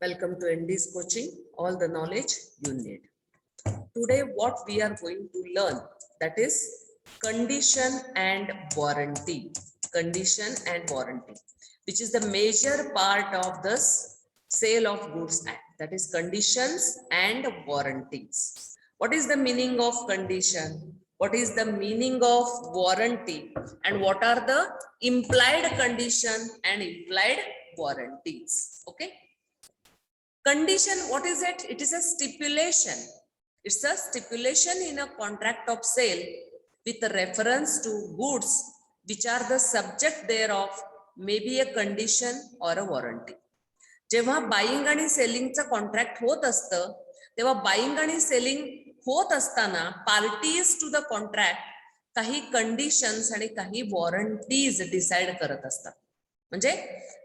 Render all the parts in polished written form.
Welcome to ND's coaching, all the knowledge you need. Today what we are going to learn, that is condition and warranty. Condition and warranty, which is the major part of this Sale of Goods Act, that is conditions and warranties. What is the meaning of condition? What is the meaning of warranty? And what are the implied condition and implied warranties? Okay. Condition, what is it? It is a stipulation. It's a stipulation in a contract of sale with a reference to goods which are the subject thereof, maybe a condition or a warranty. जेव्हा buying आणि सेलिंगचं contract होत असतं तेव्हा buying आणि selling होत असताना parties to the contract काही conditions आणि काही वॉरंटीज डिसाइड करत असतात. म्हणजे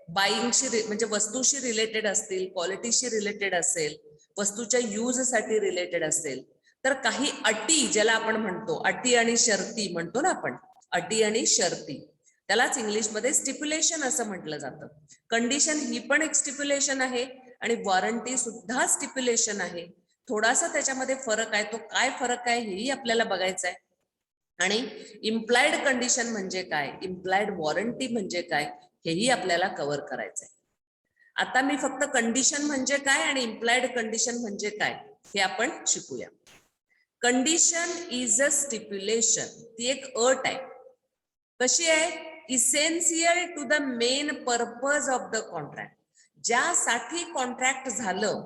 बाईंगशी म्हणजे वस्तूशी रिलेटेड असतील, क्वालिटीशी रिलेटेड असेल, वस्तूच्या यूज साठी रिलेटेड असेल, तर काही अटी ज्याला आपण म्हणतो अटी आणि शर्ती म्हणतो ना आपण, अटी आणि शर्ती, त्यालाच इंग्लिश मध्ये स्टिप्युलेशन असं म्हटलं जातं. कंडिशन ही पण एक स्टिप्युलेशन आहे आणि वॉरंटी सुद्धा स्टिप्युलेशन आहे. थोडासा त्याच्यामध्ये फरक आहे, तो काय फरक आहे हेही आपल्याला बघायचं आहे. आणि इम्प्लाइड कंडिशन म्हणजे काय, इम्प्लाइड वॉरंटी म्हणजे काय हेही आपल्याला कव्हर करायचंय. आता मी फक्त कंडिशन म्हणजे काय आणि इम्प्लाइड कंडिशन म्हणजे काय हे आपण शिकूया. कंडिशन इज अ स्टिप्युलेशन, ती एक अट आहे. कशी आहे? Essential to the main purpose of the contract. ज्यासाठी कॉन्ट्रॅक्ट झालं,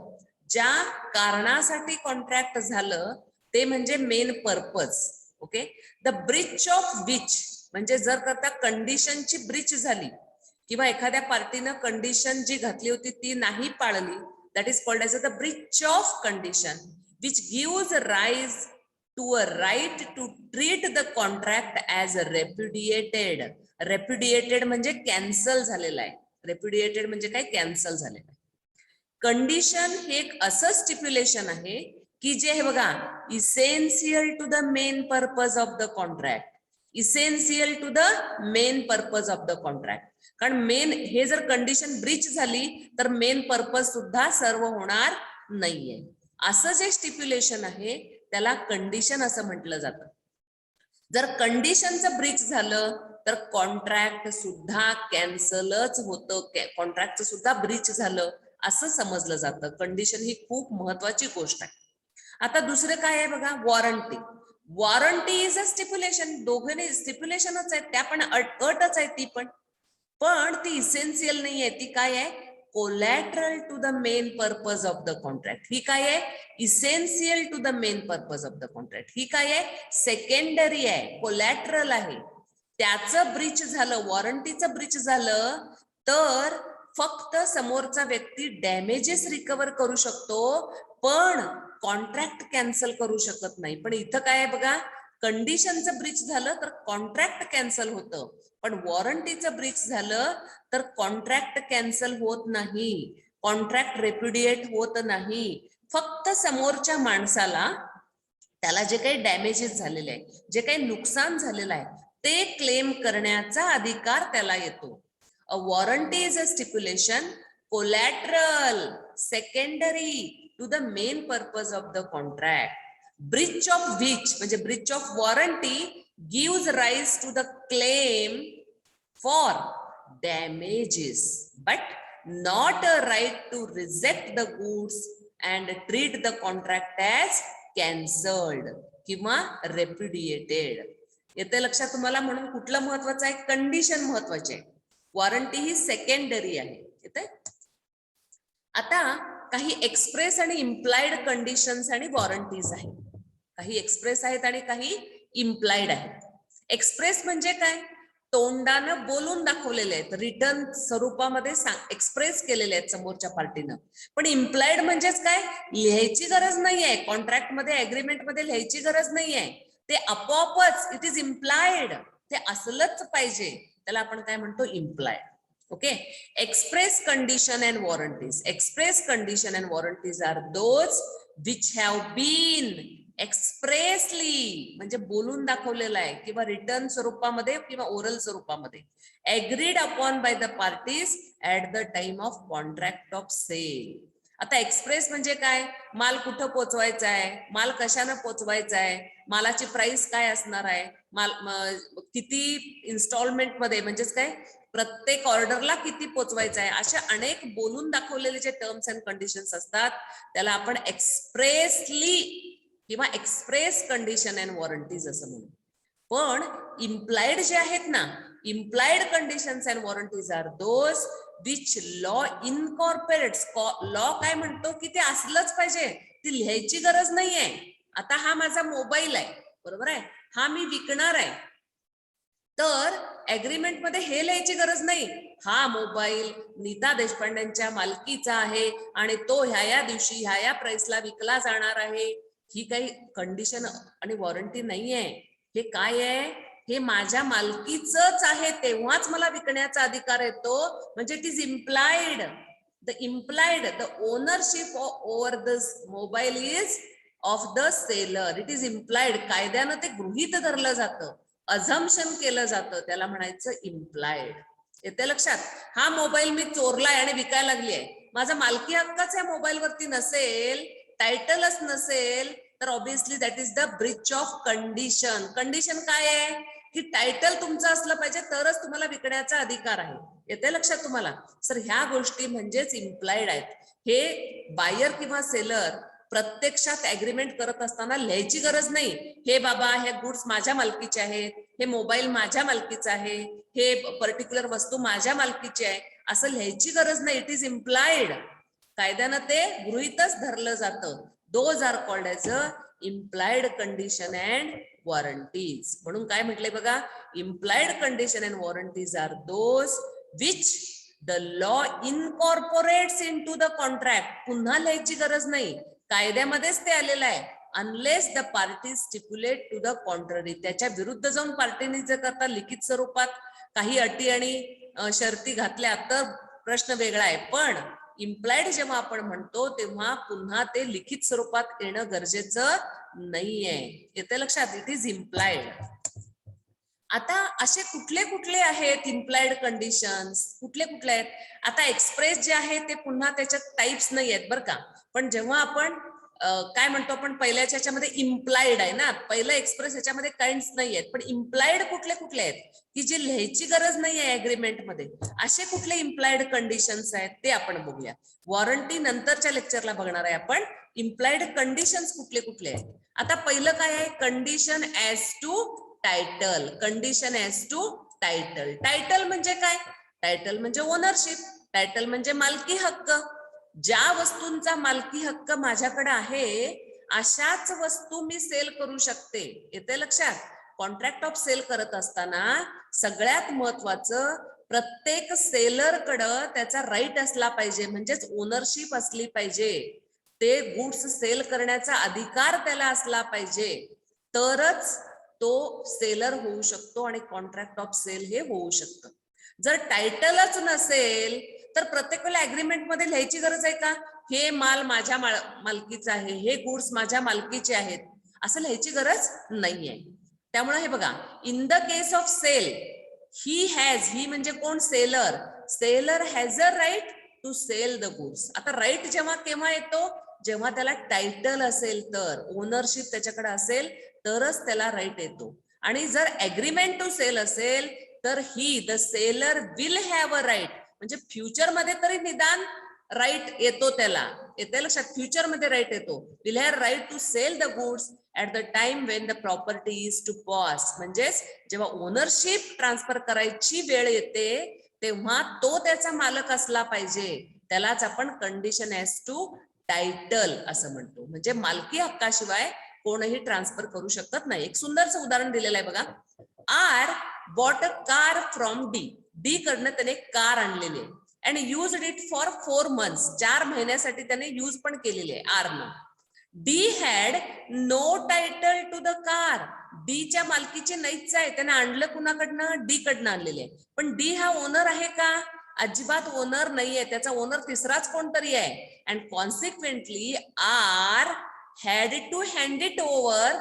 ज्या कारणासाठी कॉन्ट्रॅक्ट झालं ते म्हणजे main purpose. Okay. The breach of which म्हणजे जर करता कंडिशनची ब्रीच झाली किंवा एखाद्या पार्टीनं कंडिशन जी घातली होती ती नाही पाळली, that is called as the breach of condition which gives rise to a right to treat the contract as repudiated. Repudiated म्हणजे कॅन्सल झालेला आहे. रेप्युडिएटेड म्हणजे काय? कॅन्सल झालेलं आहे. कंडिशन हे एक असं स्टिप्युलेशन आहे की जे हे बघा, essential to the main purpose of the contract, essential to the main purpose of the contract. कारण मेन हे जर कंडिशन ब्रीच झाली तर मेन पर्पज सुद्धा सर्व होणार नाहीये. असं जे स्टिप्युलेशन आहे त्याला कंडिशन असं म्हटलं जातं. जर कंडिशनचं ब्रीच झालं तर कॉन्ट्रॅक्ट सुद्धा कॅन्सलच होतं, कॉन्ट्रॅक्टचं सुद्धा ब्रीच झालं असं समजलं जातं. कंडिशन ही खूप महत्वाची गोष्ट आहे. आता दुसरं काय आहे बघा, warranty. Warranty is a stipulation. दोघे स्टिप्युलेशनच आहेत, त्या पण अटच आहे ती पण ती इसेन्शियल नाही आहे. ती काय आहे? Collateral to the main purpose of the contract. ही काय आहे? Essential to the main purpose of the contract. ही काय आहे? सेकंडरी आहे, कोलॅटरल आहे. त्याचं ब्रीच झालं, वॉरंटीचं ब्रीच झालं तर फक्त समोरचा व्यक्ती डॅमेजेस रिकव्हर करू शकतो पण कॉन्ट्रॅक्ट कॅन्सल करू शकत नाही. पण इथं काय आहे बघा, कंडिशनचं ब्रीच झालं तर कॉन्ट्रॅक्ट कॅन्सल होतं, पण वॉरंटीचं ब्रीच झालं तर कॉन्ट्रॅक्ट कॅन्सल होत नाही, कॉन्ट्रॅक्ट रेप्युडिएट होत नाही. फक्त समोरच्या माणसाला त्याला जे काही डॅमेजेस झालेले आहे, जे काही नुकसान झालेलं आहे ते क्लेम करण्याचा अधिकार त्याला येतो. A warranty is a stipulation, collateral, secondary to the main purpose of the contract. Breach of which म्हणजे breach of warranty gives rise to the claim for damages but not a right to reject the goods and treat the contract as cancelled किंवा repudiated. येते लक्षात तुम्हाला? म्हणून कुठलं महत्वाचं आहे? Condition महत्वाचे आहे, वॉरंटी ही सेकंडरी आहे. येते. आता काही एक्सप्रेस आणि इम्प्लाइड कंडिशन्स आणि वॉरंटीज आहेत. काही एक्सप्रेस आहेत आणि काही इम्प्लाइड आहेत. एक्सप्रेस म्हणजे काय? तोंडानं बोलून दाखवलेले आहेत, रिटर्न स्वरूपामध्ये एक्सप्रेस केलेले आहेत समोरच्या पार्टीनं. पण इम्प्लाइड म्हणजेच काय? लिहायची गरज नाहीये, कॉन्ट्रॅक्ट मध्ये अग्रीमेंट मध्ये लिहायची गरज नाहीये, ते आपोआपच इट इज इम्प्लाइड, ते असलंच पाहिजे, त्याला आपण काय म्हणतो? Implied. Okay. Express condition and warranties. Express condition and warranties are those which have been expressly म्हणजे बोलून दाखवलेला आहे किंवा रिटर्न स्वरूपामध्ये किंवा ओरल स्वरूपामध्ये agreed upon by the parties at the time of contract of sale. आता एक्सप्रेस म्हणजे काय, माल कुठं पोचवायचा आहे, माल कशानं पोचवायचा आहे, मालाची प्राइस काय असणार आहे, माल किती इन्स्टॉलमेंट मध्ये म्हणजेच काय प्रत्येक ऑर्डरला किती पोचवायचं आहे, अशा अनेक बोलून दाखवलेले जे टर्म्स अँड कंडिशन्स असतात त्याला आपण एक्सप्रेसली किंवा एक्सप्रेस कंडिशन अँड वॉरंटीज असं म्हणू. पण इम्प्लाइड जे आहेत ना, implied conditions and warranties are those which law incorporates. Law काय म्हणतो की ते असलंच पाहिजे, ती लिहायची गरज नाहीये. आता हा माझा मोबाईल आहे, बरोबर आहे, हा मी विकणार आहे, तर अग्रीमेंट मध्ये हे लिहायची गरज नाही, हा मोबाईल नीता देशपांडेंच्या मालकीचा आहे आणि तो ह्या दिवशी ह्या प्राइसला विकला जाणार आहे. ही काही कंडिशन आणि वॉरंटी नाहीये. हे काय आहे, हे माझ्या मालकीचंच आहे, तेव्हाच मला विकण्याचा अधिकार येतो. म्हणजे it is implied. The ownership over the mobile is of the seller. It is implied. कायद्यानं ते गृहीत धरलं जातं, अझम्पशन केलं जातं, त्याला म्हणायचं इम्प्लाइड. येते लक्षात. हा मोबाईल मी चोरलाय आणि विकायला लागली आहे, माझा मालकी हक्कच या मोबाईल वरती नसेल, टायटलच नसेल, तर obviously that is the breach of condition. Condition काय आहे की टायटल तुमचं असलं पाहिजे तरच तुम्हाला विकण्याचा अधिकार आहे. येते लक्षात तुम्हाला. सर ह्या गोष्टी म्हणजेच इम्प्लाइड आहेत. हे बायर किंवा सेलर प्रत्यक्षात अग्रीमेंट करत असताना लिहायची गरज नाही, हे बाबा हे गुड्स माझ्या मालकीचे आहेत, हे मोबाईल माझ्या मालकीचा आहे, हे पर्टिक्युलर वस्तू माझ्या मालकीची आहे, असं लिहायची गरज नाही. It is implied. कायद्यानं ते गृहीतच धरलं जातं. Those are called as a implied condition and warranties. म्हणून काय म्हटलंय बघा, implied condition and warranties are those which the law incorporates into the contract. पुन्हा लिहायची गरज नाही, कायद्यामध्येच ते आलेलं आहे. Unless the party stipulate to the contrary. त्याच्या विरुद्ध जाऊन पार्टीने जर करता लिखित स्वरूपात काही अटी आणि शर्ती घातल्या तर प्रश्न वेगळा आहे. पण इम्प्लाइड जेव्हा आपण म्हणतो तेव्हा पुन्हा ते लिखित स्वरूपात येणं गरजेचं नाहीये. येते लक्षात. It is implied. आता असे कुठले कुठले आहेत इम्प्लाइड कंडिशन्स, कुठले कुठले आहेत. आता एक्सप्रेस जे आहे ते पुन्हा त्याच्यात टाइप्स नाही आहेत बरं का. पण जेव्हा आपण काय म्हणतो आपण पहिल्याच्या ह्याच्यामध्ये इम्प्लाइड आहे ना, पहिलं एक्सप्रेस ह्याच्यामध्ये काइंड्स नाही आहेत, पण इम्प्लाइड कुठले कुठले आहेत की जे लिहायची गरज नाही आहे अग्रीमेंट मध्ये, असे कुठले इम्प्लाइड कंडिशन्स आहेत ते आपण बघूया. वॉरंटी नंतरच्या लेक्चरला बघणार आहे आपण. इम्प्लाइड कंडिशन्स कुठले कुठले आहेत. आता पहिलं काय आहे, condition as to title. Condition as to title. Title म्हणजे काय, टायटल म्हणजे ओनरशिप, टायटल म्हणजे मालकी हक्क. ज्या वस्तूंचा मालकी हक्क माझ्याकडे आहे अशाच वस्तू मी सेल करू शकते. येते लक्षात. कॉन्ट्रॅक्ट ऑफ सेल करत असताना सगळ्यात महत्वाचं, प्रत्येक सेलर कडं त्याचा राईट असला पाहिजे, म्हणजेच ओनरशिप असली पाहिजे. ते गुड्स सेल करण्याचा अधिकार त्याला असला पाहिजे, तरच तो सेलर होऊ शकतो आणि कॉन्ट्रॅक्ट ऑफ सेल हे होऊ शकतं. जर टायटलच नसेल तर प्रत्येक वेळेला अग्रीमेंट मध्ये लिहायची गरज आहे का, हे माल माझ्या मालकीचा आहे, हे गुड्स माझ्या मालकीचे आहेत, असं लिहायची गरज नाहीये. त्यामुळे हे बघा, in the case of sale he has, he म्हणजे कोण, seller. Seller has a right to sell the goods. आता राईट जेव्हा केव्हा येतो, जेव्हा त्याला टायटल असेल तर, ओनरशिप त्याच्याकडे असेल तरच त्याला राईट येतो. आणि जर अग्रीमेंट टू सेल असेल तर he the seller will have a right, म्हणजे फ्युचर मध्ये तरी निदान राईट येतो त्याला. येते लक्षात. फ्युचर मध्ये राईट येतो. Will have right to sell the goods at the time when the property is to pass. म्हणजेच जेव्हा ओनरशिप ट्रान्सफर करायची वेळ येते तेव्हा तो त्याचा मालक असला पाहिजे. त्यालाच आपण कंडिशन ऍज टू टायटल असं म्हणतो. म्हणजे मालकी हक्काशिवाय कोणही ट्रान्सफर करू शकत नाही. एक सुंदरचं उदाहरण दिलेलं आहे बघा. R bought a car from D. D कडनं त्याने कार आणलेली आहे and used it for 4 months. 4 महिन्यासाठी त्याने यूज पण केलेली आहे आरनं. D had no title to the car. D च्या मालकीचे नाहीच आहे, त्याने आणलं कुणाकडनं, डी कडनं आणलेले आहे. पण डी हा ओनर आहे का, अजिबात ओनर नाहीये, त्याचा ओनर तिसराच कोणतरी आहे. And consequently R had to hand it over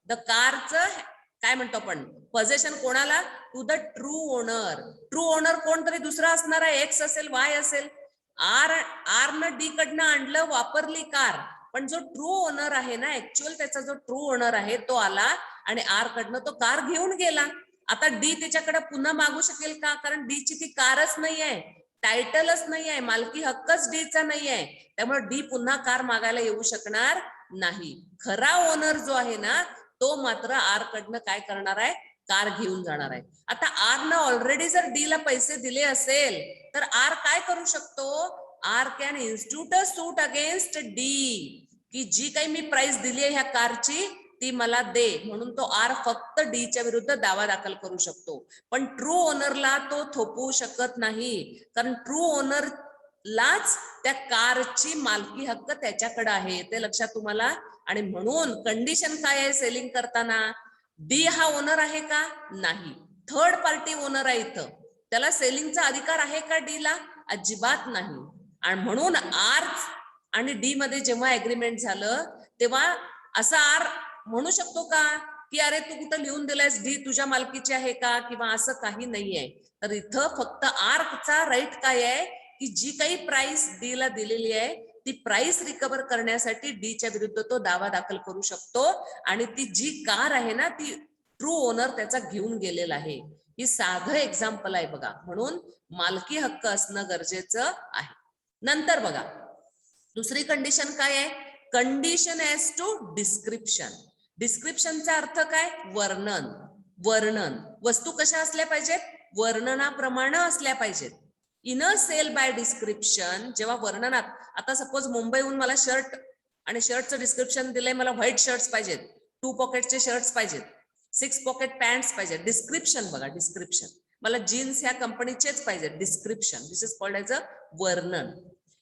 the कारचं काय म्हणतो आपण पोझेशन कोणाला, to the true owner. True owner कोणतरी दुसरा असणार आहे, एक्स असेल, वाय असेल. आर न डी कडनं आणलं, वापरली कार, पण जो ट्रू ओनर आहे ना, ऍक्च्युअल त्याचा जो ट्रू ओनर आहे तो आला आणि आर कडनं तो कार घेऊन गेला. आता डी त्याच्याकडे पुन्हा मागू शकेल का? कारण डी ची ती कारच नाही आहे, टायटलच नाही आहे, मालकी हक्कच डीचा नाही आहे, त्यामुळे डी पुन्हा कार मागायला येऊ शकणार नाही. खरा ओनर जो आहे ना तो मात्र आर कडनं काय करणार आहे, कार घेऊन जाणार आहे. आता आर न ऑलरेडी जर डी ला पैसे दिले असेल तर आर काय करू शकतो, R can institute a suit against D, की जी काही मी प्राइस दिली आहे ह्या कारची ती मला दे, म्हणून तो आर फक्त डी च्या विरुद्ध दावा दाखल करू शकतो. पण ट्रू ओनरला तो थोपवू शकत नाही, कारण ट्रू ओनर लाच त्या कारची मालकी हक्क त्याच्याकडे आहे, ते लक्षात तुम्हाला. आणि म्हणून कंडिशन काय आहे सेलिंग करताना, डी हा ओनर आहे का, नाही, थर्ड पार्टी ओनर आहे इथं, त्याला सेलिंगचा अधिकार आहे का डी ला, अजिबात नाही. आणि म्हणून आर आणि डी मध्ये जेव्हा अग्रीमेंट झालं तेव्हा असा आर म्हणू शकतो का की अरे तू कुठं लिहून दिलायस डी तुझ्या मालकीची आहे का, किंवा असं काही नाहीये. तर इथं फक्त आरचा राईट काय आहे की जी काही प्राइस डी ला दिलेली आहे ती प्राइस रिकव्हर करण्यासाठी डी च्या विरुद्ध तो दावा दाखल करू शकतो, आणि ती जी कार आहे ना ती ट्रू ओनर त्याचा घेऊन गेलेला आहे. ही साधं एक्झाम्पल आहे बघा, म्हणून मालकी हक्क असणं गरजेचं आहे. नंतर बघा दुसरी कंडिशन काय आहे, कंडिशन एज टू डिस्क्रिप्शन. डिस्क्रिप्शनचा अर्थ काय, वर्णन. वर्णन, वस्तू कशा असल्या पाहिजेत, वर्णनाप्रमाणे असल्या पाहिजेत. In a sale by description, जेव्हा वर्णनात, आता सपोज मुंबईहून मला शर्ट आणि शर्टचं डिस्क्रिप्शन दिलंय, मला व्हाईट शर्ट्स पाहिजेत, 2 पॉकेटचे शर्ट्स पाहिजेत, 6 पॉकेट पॅन्ट्स पाहिजेत. डिस्क्रिप्शन बघा, डिस्क्रिप्शन, मला जीन्स ह्या कंपनीचेच पाहिजे, description, this is called as अ वर्णन.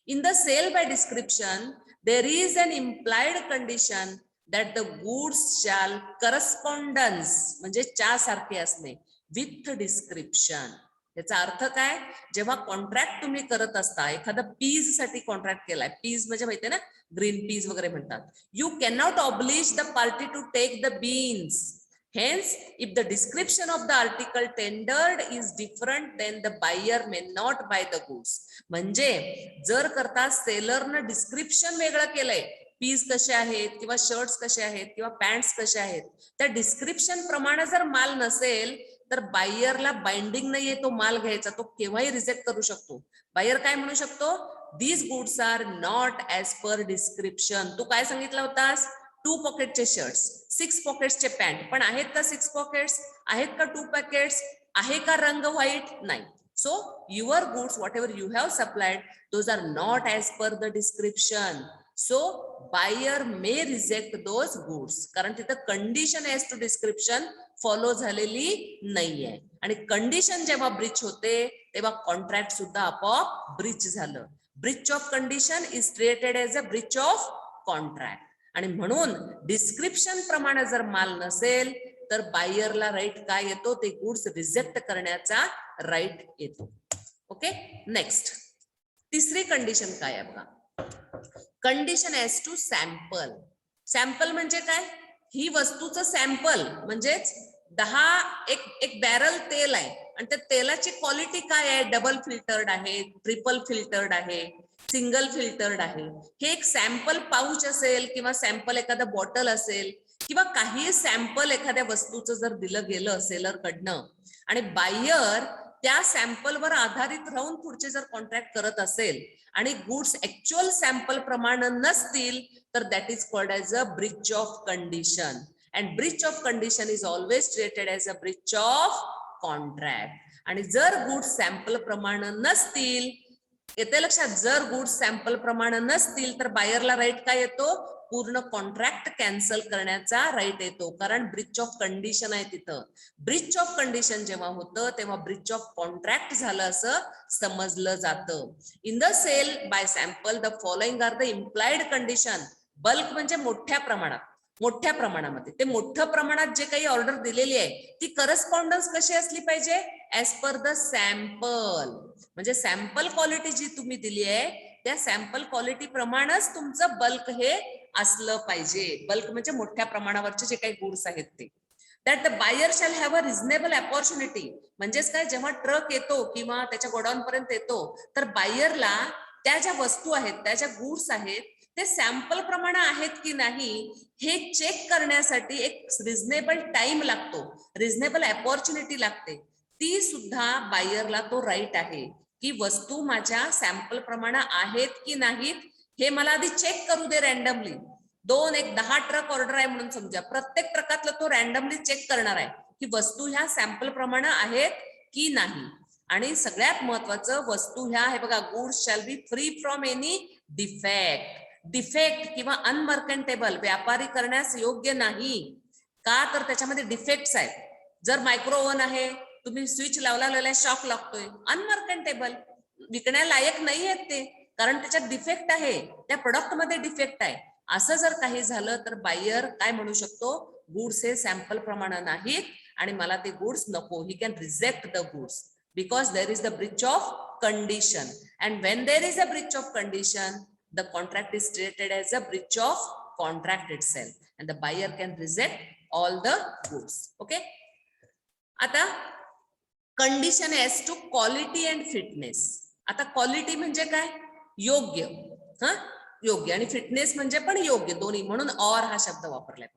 In the sale by description, there is an implied condition that the goods shall correspondence, म्हणजे च्या सारखे असणे, with description. याचा अर्थ काय, जेव्हा कॉन्ट्रॅक्ट तुम्ही करत असता, एखादा पीज साठी कॉन्ट्रॅक्ट केलाय, पीज म्हणजे माहितीये ना, ग्रीन पीज वगैरे म्हणतात, you cannot oblige the party to take the beans. Hence, if the description of the article tendered is different, then the buyer may not buy the goods. म्हणजे जर करता सेलरनं डिस्क्रिप्शन वेगळं केलंय, पीस कसे आहेत किंवा शर्ट्स कसे आहेत किंवा पॅन्ट्स कसे आहेत, त्या डिस्क्रिप्शन प्रमाणे जर माल नसेल तर बायरला बाइंडिंग नाहीये तो माल घ्यायचा, तो केव्हाही रिजेक्ट करू शकतो. बायर काय म्हणू शकतो, these goods are not as per description. तू काय सांगितलं होतास, 2 पॉकेटचे शर्ट्स, 6 पॉकेट्सचे पॅन्ट, पण आहेत का 6 पॉकेट्स, आहेत का 2 पॉकेट्स, आहे का रंग व्हाईट, नाही. So your goods whatever you have supplied those are not as per the description. So buyer may reject those goods, कारण तिथं condition as to description follow झालेली नाहीये. आणि कंडिशन जेव्हा ब्रीच होते तेव्हा कॉन्ट्रॅक्ट सुद्धा आपोआप ब्रीच झालं. Breach of condition is treated as a breach of contract. आणि म्हणून डिस्क्रिप्शन प्रमाणे जर माल नसेल तर बायरला राईट काय येतो, ते गुड्स रिजेक्ट करण्याचा राईट येतो. ओके, नेक्स्ट तिसरी कंडिशन काय आहे बघा, condition as to sample. Sample म्हणजे काय, ही वस्तूचं सॅम्पल म्हणजेच 10 एक बॅरल तेल आहे आणि त्या तेलाची क्वालिटी काय आहे, डबल फिल्टर्ड आहे, ट्रिपल फिल्टर्ड आहे, सिंगल फिल्टर्ड आहे. हे एक सॅम्पल पाऊच असेल किंवा सॅम्पल एखादा बॉटल असेल किंवा काही सॅम्पल एखाद्या वस्तूचं जर दिलं गेलं सेलर कडनं आणि बायर त्या सॅम्पलवर आधारित राहून पुढचे जर कॉन्ट्रॅक्ट करत असेल आणि गुड्स ऍक्च्युअल सॅम्पल प्रमाणे नसतील तर that is called as a breach of condition. And breach of condition is always treated as a breach of contract. आणि जर गुड्स सॅम्पल प्रमाणे नसतील, येते लक्षात, जर गुड्स सॅम्पल प्रमाणे नसतील तर बायरला राईट काय येतो, पूर्ण कॉन्ट्रॅक्ट कॅन्सल करण्याचा राईट येतो, कारण ब्रीच ऑफ कंडिशन आहे तिथं. ब्रीच ऑफ कंडिशन जेव्हा होतं तेव्हा ब्रीच ऑफ कॉन्ट्रॅक्ट झालं असं समजलं जातं. In the sale by sample the following are the implied condition. Bulk म्हणजे मोठ्या प्रमाणात, मोठ्या प्रमाणामध्ये, ते मोठ्या प्रमाणात जे काही ऑर्डर दिलेली आहे ती करस्पॉन्डन्स कशी असली पाहिजे, ऍज पर द सॅम्पल. म्हणजे सॅम्पल क्वालिटी जी तुम्ही दिली आहे त्या सॅम्पल क्वालिटी प्रमाणेच तुमचं बल्क हे असलं पाहिजे. बल्क म्हणजे मोठ्या प्रमाणावरचे जे काही गुड्स आहेत ते. That the buyer shall have a reasonable opportunity. म्हणजेच काय, जेव्हा ट्रक येतो किंवा त्याच्या गोडाऊन पर्यंत येतो तर बायरला त्या ज्या वस्तू आहेत, त्या ज्या गुड्स आहेत, ते सॅम्पल प्रमाणे आहेत की नाही हे चेक करण्यासाठी एक रिझनेबल टाइम लागतो, रिझनेबल अपॉर्च्युनिटी लागते. ती सुद्धा बायरला तो राईट आहे की वस्तू माझ्या सॅम्पल प्रमाणे आहेत की नाहीत हे मला आधी चेक करू दे रॅन्डमली. 10 ट्रक ऑर्डर आहे म्हणून समजा, प्रत्येक ट्रकातलं तो रॅन्डमली चेक करणार आहे की वस्तू ह्या सॅम्पल प्रमाणे आहेत की नाही. आणि सगळ्यात महत्वाचं, वस्तू ह्या हे बघा, goods shall be free from any defect. Defect किंवा अनमर्कंटेबल, व्यापारी करण्यास योग्य नाही. का तर त्याच्यामध्ये डिफेक्ट्स आहेत. जर मायक्रो ओव्हन आहे, तुम्ही स्विच लावला शॉक लागतोय, अनमर्कंटेबल, विकण्यालायक नाही आहेत ते, कारण त्याच्यात डिफेक्ट आहे, त्या प्रोडक्ट मध्ये डिफेक्ट आहे. असं जर काही झालं तर बायर काय म्हणू शकतो, गुड्स हे सॅम्पल प्रमाणे नाहीत आणि मला ते गुड्स नको. He can reject the goods because there is the breach of condition, and when there is a breach of condition, the contract is treated as a breach of contract itself, and the buyer can reject all the goods. Okay, आता condition as to quality and fitness. आता quality म्हणजे काय, योग्य, योग्य, आणि fitness म्हणजे पण योग्य, दोन्ही, म्हणून और हा शब्द वापरलाय.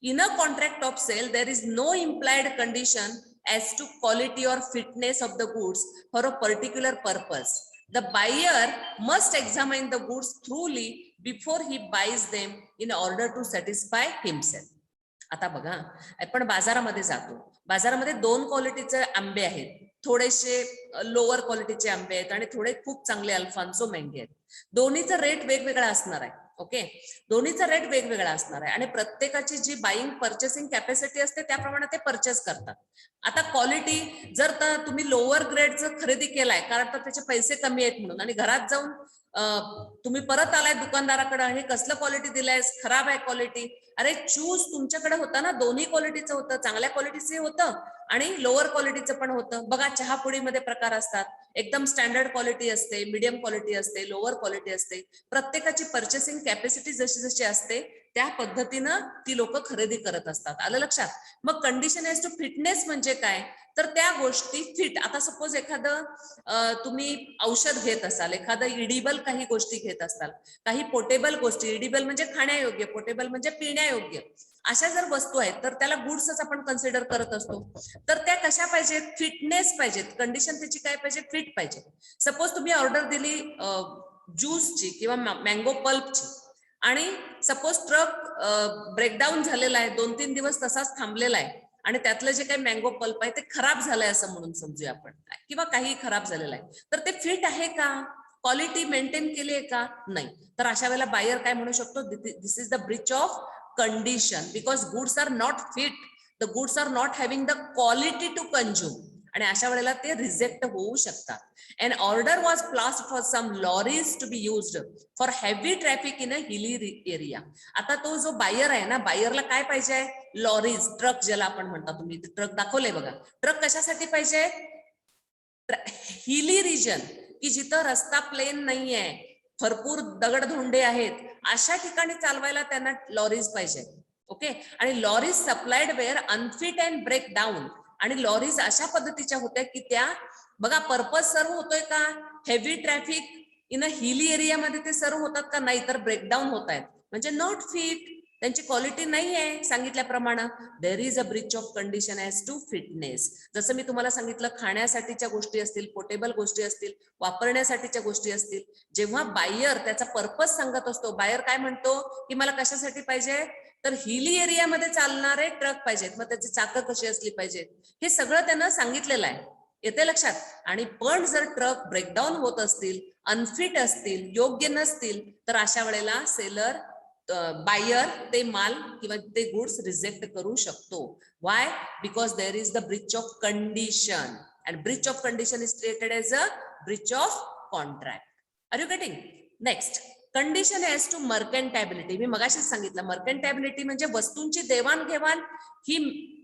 In a contract of sale, there is no implied condition as to quality or fitness of the goods for a particular purpose. The buyer must examine the goods thoroughly before he buys them in order to satisfy himself. आता बघा, आपण बाजारामध्ये जातो, बाजारामध्ये 2 क्वालिटीचे आंबे आहेत, थोडेसे लोअर क्वालिटीचे आंबे आहेत आणि थोडे खूप चांगले अल्फान्सो मँगे आहेत. दोन्हीचा रेट वेगवेगळा असणार आहे. ओके, दोन्हीचा रेट वेगवेगळा असणार आहे आणि प्रत्येकाची जी बाईंग पर्चेसिंग कॅपॅसिटी असते त्याप्रमाणे ते परचेस करतात. आता क्वालिटी, जर तुम्ही लोअर ग्रेडचं खरेदी केलाय कारण तर त्याचे पैसे कमी आहेत म्हणून, आणि घरात जाऊन तुम्ही परत आलाय दुकानदाराकडे आणि कसलं क्वालिटी दिलाय, खराब आहे क्वालिटी, अरे चूज तुमच्याकडे होता ना, दोन्ही क्वालिटीचं होतं, चांगल्या क्वालिटीचं होतं आणि लोअर क्वालिटीचं पण होतं. बघा, चहापुडीमध्ये प्रकार असतात, एकदम स्टँडर्ड क्वालिटी असते, मीडियम क्वालिटी असते, लोअर क्वालिटी असते. प्रत्येकाची पर्चेसिंग कॅपॅसिटी जशी जशी असते त्या पद्धतीनं ती लोक खरेदी करत असतात. आलं लक्षात? मग कंडिशन एज टू फिटनेस म्हणजे काय, तर त्या गोष्टी फिट. आता सपोज एखादं तुम्ही औषध घेत असाल, एखादं इडिबल काही गोष्टी घेत असाल, काही पोर्टेबल गोष्टी, इडिबल म्हणजे खाण्यायोग्य, पोर्टेबल म्हणजे पिण्यायोग्य, अशा जर वस्तू आहेत तर त्याला गुड्सच आपण कन्सिडर करत असतो. तर त्या कशा पाहिजेत, फिटनेस पाहिजेत. कंडिशन त्याची काय पाहिजे, फिट पाहिजे. सपोज तुम्ही ऑर्डर दिली ज्यूसची किंवा मँगो पल्पची, आणि सपोज ट्रक ब्रेकडाऊन झालेला आहे, 2-3 दिवस तसाच थांबलेला आहे आणि त्यातलं जे काही मँगो पल्प आहे ते खराब झालंय असं म्हणून समजूया आपण, किंवा काही खराब झालेलं आहे, तर ते फिट आहे का, क्वालिटी मेंटेन केली आहे का, नाही. तर अशा वेळेला बायर काय म्हणू शकतो, this is the breach of condition, because goods are not fit, the goods are not having the quality to consume, आणि अशा वेळेला ते रिजेक्ट होऊ शकतात. An order was placed for some lorries to be used for heavy traffic in a hilly area. आता तो जो buyer आहे ना, बायरला काय पाहिजे, लॉरीज, ट्रक ज्याला आपण म्हणता, तुम्ही ट्रक दाखवले बघा, ट्रक कशासाठी पाहिजे, हिली रिजन, की जिथं रस्ता प्लेन नाहीये, भरपूर दगडधोंडे आहेत, अशा ठिकाणी चालवायला त्यांना लॉरीज पाहिजे. ओके, आणि lorries supplied were unfit and break down, आणि लॉरीज अशा पद्धतीच्या होत्या की त्या, बघा, पर्पज सर्व होतोय का, हेवी ट्रॅफिक इन अ हिली एरियामध्ये ते सर्व होतात का, नाही तर ब्रेकडाऊन होत आहेत, म्हणजे नॉट फिट, त्यांची क्वालिटी नाही आहे सांगितल्याप्रमाणे. There is a breach of condition as to fitness. जसं मी तुम्हाला सांगितलं, खाण्यासाठीच्या गोष्टी असतील, पोर्टेबल गोष्टी असतील, वापरण्यासाठीच्या गोष्टी असतील, जेव्हा बायर त्याचा पर्पज सांगत असतो, बायर काय म्हणतो की मला कशासाठी पाहिजे, तर हिली एरियामध्ये चालणारे ट्रक पाहिजेत, मग त्याची चाकं कशी असली पाहिजेत, हे सगळं त्यांना सांगितलेलं आहे. येते लक्षात? आणि पण जर ट्रक ब्रेकडाऊन होत असतील, अनफिट असतील, योग्य नसतील, तर अशा वेळेला सेलर, बायर ते माल किंवा ते गुड्स रिजेक्ट करू शकतो. Why? Because there is the breach of condition, and breach of condition is treated as a breach of contract. Are you getting? Next, condition as to merchantability. मी मगाशीच सांगितलं, मर्कंटॅबिलिटी म्हणजे वस्तूंची देवाणघेवाण ही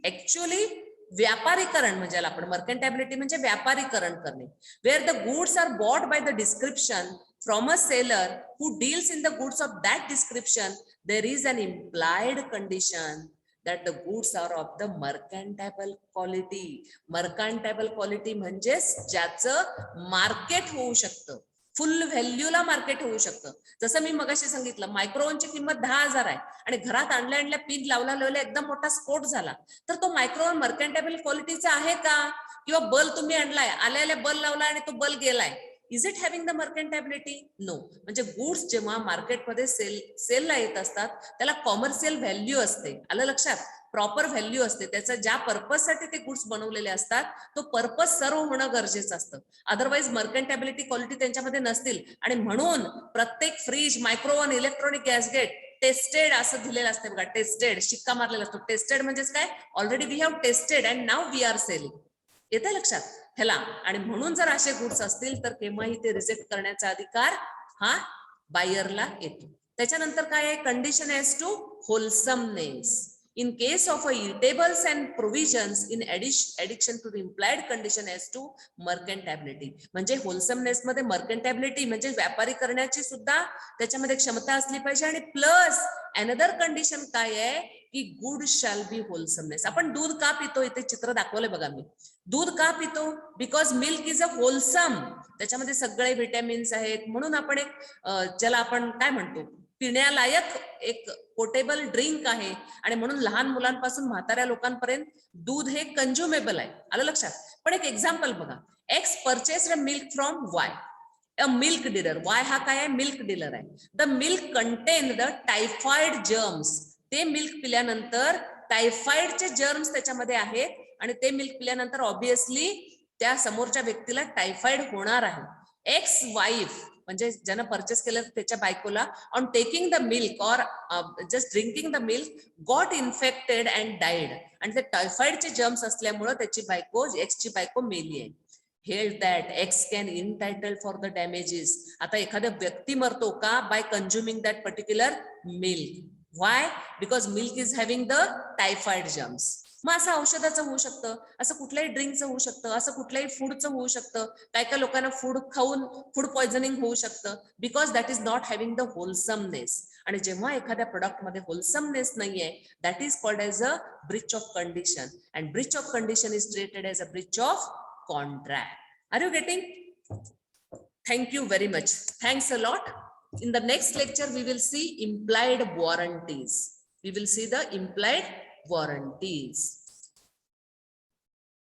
ऍक्च्युअली व्यापारीकरण, म्हणजे आपण मर्कंटॅबिलिटी म्हणजे व्यापारीकरण करणे. Where the goods are bought by the description from a seller who deals in the goods of that description, there is an implied condition that the goods are of the mercantile quality. Mercantile quality म्हणजे ज्याचं market होऊ शकतं, फुल व्हॅल्यूला market होऊ शकतं. जसं मी मगाशी सांगितलं, मायक्रोवनची किंमत 10,000 आहे आणि घरात आणल्या पिन लावला एकदम मोठा स्फोट झाला, तर तो मायक्रोवन मर्कंटेबल क्वालिटीचा आहे का? किंवा बल्ब तुम्ही आणलाय, आल्या बल्ब लावला आणि तो बल्ब गेलाय, is it having the merchantability? No. म्हणजे गुड्स जेव्हा मार्केटमध्ये सेलला येत असतात त्याला कॉमर्शियल व्हॅल्यू असते. आलं लक्षात? प्रॉपर व्हॅल्यू असते. त्याचं ज्या पर्पजसाठी ते गुड्स बनवलेले असतात तो पर्पज सर्व होणं गरजेचं असतं. अदरवाईज मर्कंटेबिलिटी क्वालिटी त्यांच्यामध्ये नसतील. आणि म्हणून प्रत्येक फ्रीज, मायक्रोवन, इलेक्ट्रॉनिक गॅसगेट टेस्टेड असं दिलेलं असते बघा. टेस्टेड शिक्का मारलेला असतो. टेस्टेड म्हणजेच काय? Already we have tested and now we are selling. येते लक्षात ह्याला? आणि म्हणून जर असे गुड्स असतील तर केव्हाही ते रिजेक्ट करण्याचा अधिकार हा बायरला येतो. त्याच्यानंतर काय आहे? Condition as to wholesomeness. In case of eatables and provisions in addition to the implied condition as to mercantability. म्हणजे होलसमनेस मध्ये मर्कंटेबिलिटी म्हणजे व्यापारी करण्याची सुद्धा त्याच्यामध्ये क्षमता असली पाहिजे. आणि प्लस अनदर कंडिशन काय आहे की गुड शॅल बी होलसमनेस. आपण दूध का पितो? इथे चित्र दाखवलंय बघा मी. दूध का पितो? Because milk is a wholesome. त्याच्यामध्ये सगळे व्हिटॅमिन्स आहेत. म्हणून आपण एक ज्याला आपण काय म्हणतो, पिण्यालायक एक पोर्टेबल ड्रिंक आहे. आणि म्हणून लहान मुलांपासून म्हाताऱ्या लोकांपर्यंत दूध हे कंझ्युमेबल आहे. आलं लक्षात? पण एक एक्झाम्पल बघा. X purchased a milk from Y, a milk dealer. Y हा काय आहे? मिल्क डीलर आहे. The milk content the typhoid germs. ते मिल्क पिल्यानंतर टायफॉइडचे जर्म्स त्याच्यामध्ये आहेत आणि ते मिल्क पिल्यानंतर ऑब्विसली त्या समोरच्या व्यक्तीला टायफॉइड होणार आहे. एक्स वाईफ म्हणजे ज्यानं परचेस केलं त्याच्या बायकोला ऑन टेकिंग द मिल्क और just drinking the milk got infected and died. आणि ते टायफॉइडचे जर्म्स असल्यामुळे त्याची बायको, एक्सची बायको मेली आहे. Held that X can entitle for the damages. आता एखादा व्यक्ती मरतो का? By consuming that particular milk. Why? Because milk is having the typhoid germs. मग असं औषधाचं होऊ शकतं, असं कुठल्याही ड्रिंकचं होऊ शकतं, असं कुठल्याही फूडचं होऊ शकतं. काय लोकांना फूड खाऊन फूड पॉइझनिंग होऊ शकतं. Because that is not having the wholesomeness. आणि जेव्हा एखाद्या प्रोडक्टमध्ये होलसमनेस नाहीये, that is called as a breach of condition. And breach of condition is treated as a breach of contract. Are you getting? Thank you very much. Thanks a lot. In the next lecture, we will see implied warranties. We will see the implied warranties.